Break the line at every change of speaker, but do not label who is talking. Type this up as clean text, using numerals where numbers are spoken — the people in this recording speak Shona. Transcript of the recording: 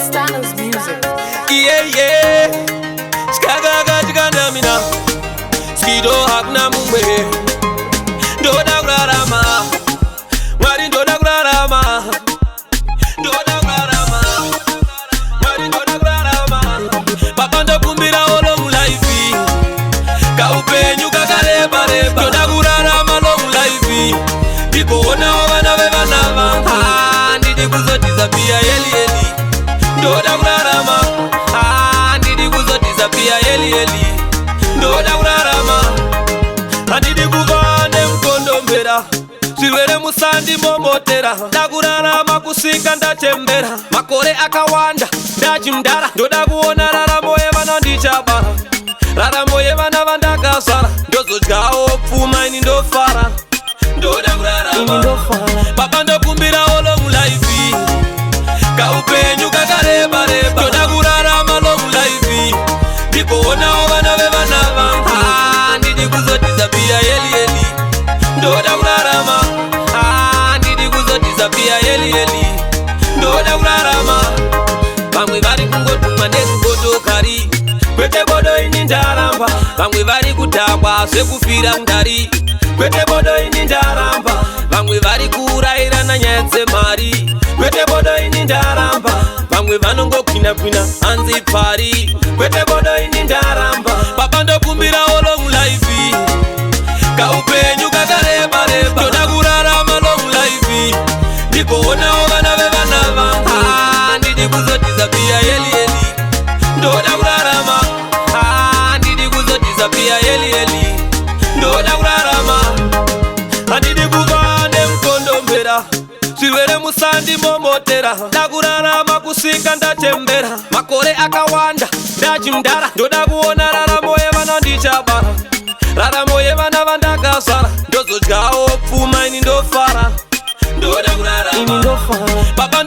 Styles music.
Yeah. Skagaga jigandamina. Skido hakna mumbe. Doda grarama. Mari doda grarama. Doda grarama. Mari doda grarama. Papanda kumbira olo mulaifi. Kaupenyu kakareba reba. Doda grarama lo mulaifi. People ona wana beba ndidi kuzotizapia yeli. Doda grarama. Ndidi kuzotizapia yeli. Doda grarama. Ndidi kuvane mkondombera. Siwere musandi momotera. Dagurarama kusika ndachembera. Makore akawanda ndachimdara. Ndoda kuona raramo yevana ndichabara. Raramo yevana vandakasara. Ndozodyawo pfuma ini ndofara. Ndoda grarama. Papa ndokumbira olo mulaifi. Kaupenyu kakareba reba. Ndoda kurarama lo mulaifi. Ndipo onao vana vevana ndidi kuzotizapia yeli. Ndoda kurarama. Ndidi kuzotizapia yeli. Ndoda kurarama. Vamwe vari kungotuma nekungotokari. Kwete bodo ini ndaramba. Vamwe vari kudhakwa zvekufira mundari. Kwete bodo ini ndaramba. Vamwe vari kuurayira nanyaya dzemari. Kwete bodo ini ndaramba. Vamwe vanongokwina hanzi pari. Kwete bodo ini ndaramba. Papa ndokumbira olo mulaifi. Kaupenyu kakareba reba. Ndoda kurarama lo mulaifi. Ndipo onao vana vevana ndidi kuzotizapia yeli. Ndoda kurarama. Ndidi kuzotizapia yeli. Ndoda kurarama. Ndidi kuvane mkondombera. Siwere musandi momotera. Dakurarama kusika ndachembera. Makore akawanda ndachimdara. Ndoda kuona raramo yevana ndichabara. Raramo yevana vandakasara. Ndozodyawo pfuma ini ndofara. Ndoda kurarama. Papa